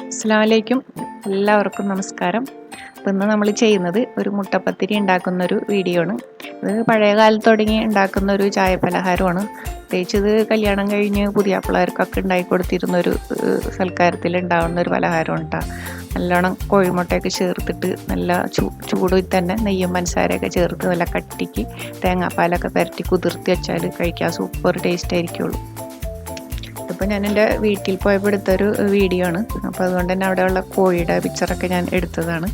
അസ്സലാമലൈക്കും, എല്ലാവർക്കും നമസ്കാരം. അപ്പോൾ ഇന്ന് നമ്മൾ ചെയ്യുന്നത് ഒരു മുട്ടപ്പത്തിരി ഉണ്ടാക്കുന്നൊരു വീഡിയോ ആണ്. ഇത് പഴയ കാലത്ത് തുടങ്ങി ഉണ്ടാക്കുന്ന ഒരു ചായ പലഹാരമാണ്. പ്രത്യേകിച്ച് ഇത് കല്യാണം കഴിഞ്ഞ് പുതിയ പിള്ളേർക്കൊക്കെ ഉണ്ടാക്കി കൊടുത്തിരുന്നൊരു സൽക്കാരത്തിൽ ഉണ്ടാകുന്ന ഒരു പലഹാരമാണ് കേട്ടോ. നല്ലോണം കോഴിമുട്ടയൊക്കെ ചേർത്തിട്ട് നല്ല ചൂടിൽ തന്നെ നെയ്യും പഞ്ചസാരയൊക്കെ ചേർത്ത് നല്ല കട്ടിക്ക് തേങ്ങാപ്പാലൊക്കെ പുരട്ടി കുതിർത്തി വെച്ചാൽ കഴിക്കാൻ സൂപ്പർ ടേസ്റ്റ് ആയിരിക്കുള്ളൂ. ഇപ്പോൾ ഞാൻ എൻ്റെ വീട്ടിൽ പോയപ്പോൾ എടുത്തൊരു വീഡിയോ ആണ്. അപ്പോൾ അതുകൊണ്ട് തന്നെ അവിടെയുള്ള കോഴിയുടെ പിക്ചറൊക്കെ ഞാൻ എടുത്തതാണ്.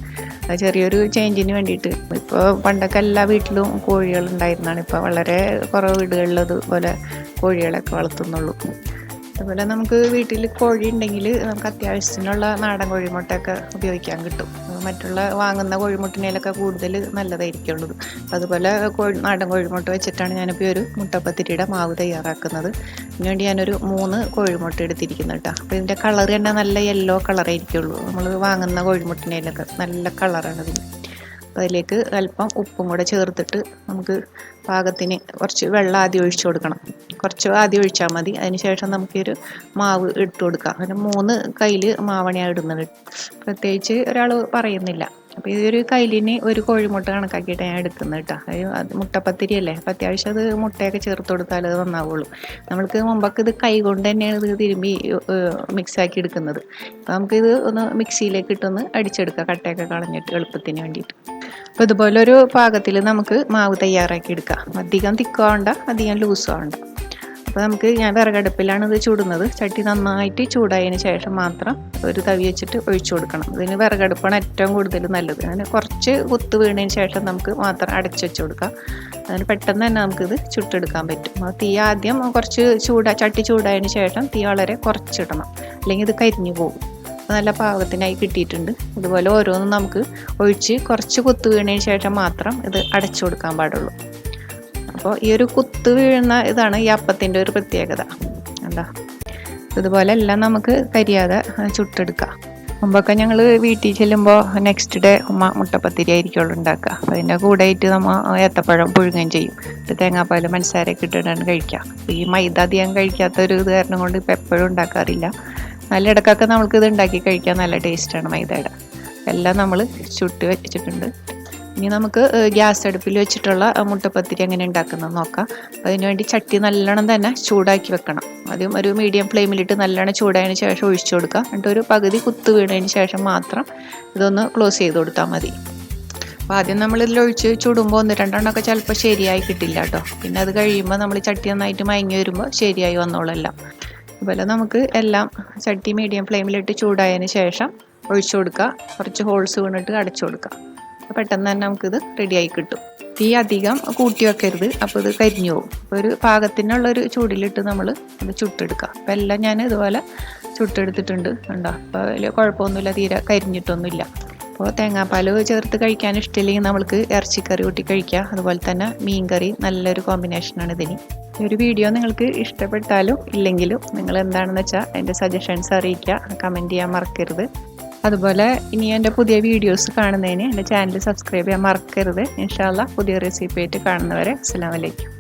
അത് ചെറിയൊരു ചേഞ്ചിന് വേണ്ടിയിട്ട്. ഇപ്പോൾ പണ്ടൊക്കെ എല്ലാ വീട്ടിലും കോഴികൾ ഉണ്ടായിരുന്നതാണ്. ഇപ്പോൾ വളരെ കുറവ് വീടുകളിൽ അതുപോലെ കോഴികളൊക്കെ വളർത്തുന്നുള്ളൂ. അതുപോലെ നമുക്ക് വീട്ടിൽ കോഴി ഉണ്ടെങ്കിൽ നമുക്ക് അത്യാവശ്യത്തിനുള്ള നാടൻ കോഴിമുട്ടയൊക്കെ ഉപയോഗിക്കാൻ കിട്ടും. മറ്റുള്ള വാങ്ങുന്ന കോഴിമുട്ടിനേലൊക്കെ കൂടുതൽ നല്ലതായിരിക്കുള്ളത്. അതുപോലെ നാടൻ കോഴിമുട്ട വെച്ചിട്ടാണ് ഞാനിപ്പോൾ ഒരു മുട്ടപ്പത്തിരിയുടെ മാവ് തയ്യാറാക്കുന്നത്. അതിനുവേണ്ടി ഞാനൊരു 3 കോഴിമുട്ട എടുത്തിരിക്കുന്നു കേട്ടോ. അപ്പോൾ ഇതിൻ്റെ കളർ തന്നെ നല്ല യെല്ലോ കളറായിരിക്കുള്ളൂ. നമ്മൾ വാങ്ങുന്ന കോഴിമുട്ടിനേലൊക്കെ നല്ല കളറാണ് ഇതിന്. അപ്പോൾ അതിലേക്ക് അല്പം ഉപ്പും കൂടെ ചേർത്തിട്ട് നമുക്ക് പാകത്തിന് കുറച്ച് വെള്ളം ആദ്യം ഒഴിച്ചു കൊടുക്കണം. കുറച്ച് ആദ്യം ഒഴിച്ചാൽ മതി. അതിന് ശേഷം നമുക്കൊരു മാവ് ഇട്ട് കൊടുക്കാം. അങ്ങനെ 3 കയ്യിൽ മാവണിയാണ് ഇടുന്നത്. പ്രത്യേകിച്ച് ഒരാൾ പറയുന്നില്ല. അപ്പോൾ ഈ ഒരു കയ്യിലിന് ഒരു കോഴിമുട്ട കണക്കാക്കിയിട്ട് ഞാൻ എടുക്കുന്നത് കേട്ടോ. അത് മുട്ടപ്പത്തിരി അല്ലേ, അപ്പോൾ അത്യാവശ്യം അത് മുട്ടയൊക്കെ ചേർത്ത് കൊടുത്താൽ അത് നന്നാവുള്ളൂ. നമ്മൾക്ക് മുമ്പൊക്കെ ഇത് കൈ കൊണ്ട് തന്നെയാണ് ഇത് തിരുമ്പി മിക്സാക്കി എടുക്കുന്നത്. അപ്പോൾ നമുക്കിത് ഒന്ന് മിക്സിയിലേക്ക് ഇട്ടൊന്ന് അടിച്ചെടുക്കാം, കട്ടയൊക്കെ കളഞ്ഞിട്ട് എളുപ്പത്തിന് വേണ്ടിയിട്ട്. അപ്പോൾ ഇതുപോലൊരു പാകത്തിൽ നമുക്ക് മാവ് തയ്യാറാക്കി എടുക്കാം. അധികം തിക്കാവണ്ട, അധികം ലൂസും ആവണ്ട. അപ്പോൾ ഞാൻ വിറകടുപ്പിലാണ് ഇത് ചൂടുന്നത്. ചട്ടി നന്നായിട്ട് ചൂടായതിന് ശേഷം മാത്രം ഒരു തവി വെച്ചിട്ട് ഒഴിച്ചു കൊടുക്കണം. ഇതിന് വിറകടുപ്പാണ് ഏറ്റവും കൂടുതൽ നല്ലത്. അതിന് കുറച്ച് കുത്ത് വീണതിന് ശേഷം നമുക്ക് മാത്രം അടച്ചു വെച്ച് കൊടുക്കാം. അതിന് പെട്ടെന്ന് തന്നെ നമുക്കിത് ചുട്ടെടുക്കാൻ പറ്റും. തീ ആദ്യം കുറച്ച് ചട്ടി ചൂടായതിന് ശേഷം തീ വളരെ കുറച്ചിടണം, അല്ലെങ്കിൽ ഇത് കരിഞ്ഞു പോകും. നല്ല പാകത്തിനായി കിട്ടിയിട്ടുണ്ട്. ഇതുപോലെ ഓരോന്നും നമുക്ക് ഒഴിച്ച് കുറച്ച് കുത്ത് വീണതിന് ശേഷം മാത്രം ഇത് അടച്ചു കൊടുക്കാൻ പാടുള്ളൂ. അപ്പോൾ ഈ ഒരു കുത്ത് വീഴുന്ന ഇതാണ് ഈ അപ്പത്തിൻ്റെ ഒരു പ്രത്യേകത. എന്താ ഇതുപോലെ എല്ലാം നമുക്ക് കരിയാതെ ചുട്ടെടുക്കാം. മുമ്പൊക്കെ ഞങ്ങൾ വീട്ടിൽ ചെല്ലുമ്പോൾ നെക്സ്റ്റ് ഡേ ഉമ്മ മുട്ടപ്പത്തിരി ആയിരിക്കുള്ളൂ ഉണ്ടാക്കുക. അപ്പോൾ അതിൻ്റെ കൂടെയായിട്ട് നമ്മൾ ഏത്തപ്പഴം പുഴുങ്ങുകയും ചെയ്യും. തേങ്ങാപ്പാൽ പഞ്ചസാരയൊക്കെ ഇട്ടിട്ടാണ് കഴിക്കുക. ഈ മൈദ അധികം കഴിക്കാത്തൊരു ഇത് കാരണം കൊണ്ട് ഇപ്പോൾ എപ്പോഴും ഉണ്ടാക്കാറില്ല. നല്ല ഇടക്കൊക്കെ നമ്മൾക്കിത് ഉണ്ടാക്കി കഴിക്കാൻ നല്ല ടേസ്റ്റാണ് മൈദയുടെ. എല്ലാം നമ്മൾ ചുട്ട് വെച്ചിട്ടുണ്ട്. ഇനി നമുക്ക് ഗ്യാസ് അടുപ്പിൽ വെച്ചിട്ടുള്ള മുട്ടപ്പത്തിരി എങ്ങനെ ഉണ്ടാക്കുന്നത് നോക്കാം. അതിനുവേണ്ടി ചട്ടി നല്ലോണം തന്നെ ചൂടാക്കി വെക്കണം. ആദ്യം ഒരു മീഡിയം ഫ്ലെയിമിലിട്ട് നല്ലോണം ചൂടായതിന് ശേഷം ഒഴിച്ചു കൊടുക്കുക. എന്നിട്ട് ഒരു പകുതി കുത്ത് വീണതിന് ശേഷം മാത്രം ഇതൊന്ന് ക്ലോസ് ചെയ്ത് കൊടുത്താൽ മതി. അപ്പോൾ ആദ്യം നമ്മളിതിൽ ഒഴിച്ച് ചൂടുമ്പോൾ 1-2 ചിലപ്പോൾ ശരിയായി കിട്ടില്ല കേട്ടോ. പിന്നെ അത് കഴിയുമ്പോൾ നമ്മൾ ചട്ടി നന്നായിട്ട് മയങ്ങി വരുമ്പോൾ ശരിയായി വന്നോളെല്ലാം. അതുപോലെ നമുക്ക് എല്ലാം ചട്ടി മീഡിയം ഫ്ലെയിമിലിട്ട് ചൂടായതിന് ശേഷം ഒഴിച്ചു കൊടുക്കുക. കുറച്ച് ഹോൾസ് വീണിട്ട് അടച്ചു കൊടുക്കുക. പെട്ടെന്ന് തന്നെ നമുക്കിത് റെഡിയായി കിട്ടും. തീ അധികം കൂട്ടി വെക്കരുത്, അപ്പോൾ ഇത് കരിഞ്ഞു പോകും. അപ്പോൾ ഒരു പാകത്തിനുള്ളൊരു ചൂടിലിട്ട് നമ്മൾ അത് ചുട്ടെടുക്കുക. അപ്പോൾ എല്ലാം ഞാൻ ഇതുപോലെ ചുട്ടെടുത്തിട്ടുണ്ട്. ഉണ്ടോ? അപ്പോൾ വലിയ കുഴപ്പമൊന്നുമില്ല, തീരെ കരിഞ്ഞിട്ടൊന്നുമില്ല. അപ്പോൾ തേങ്ങാപ്പാൽ ചേർത്ത് കഴിക്കാൻ ഇഷ്ടമില്ലെങ്കിൽ നമ്മൾക്ക് ഇറച്ചിക്കറി കൂട്ടി കഴിക്കാം. അതുപോലെ തന്നെ മീൻ കറി നല്ലൊരു കോമ്പിനേഷനാണ് ഇതിന്. ഈ ഒരു വീഡിയോ നിങ്ങൾക്ക് ഇഷ്ടപ്പെട്ടാലും ഇല്ലെങ്കിലും നിങ്ങൾ എന്താണെന്ന് വെച്ചാൽ എൻ്റെ സജഷൻസ് അറിയിക്കുക, കമൻറ്റ് ചെയ്യാൻ മറക്കരുത്. അതുപോലെ ഇനി എൻ്റെ പുതിയ വീഡിയോസ് കാണുന്നതിന് എൻ്റെ ചാനൽ സബ്സ്ക്രൈബ് ചെയ്യാൻ മറക്കരുത്. ഇൻഷാ അല്ലാഹ് പുതിയ റെസിപ്പി ആയിട്ട് കാണുന്നവരെ അസ്സലാമു അലൈക്കും.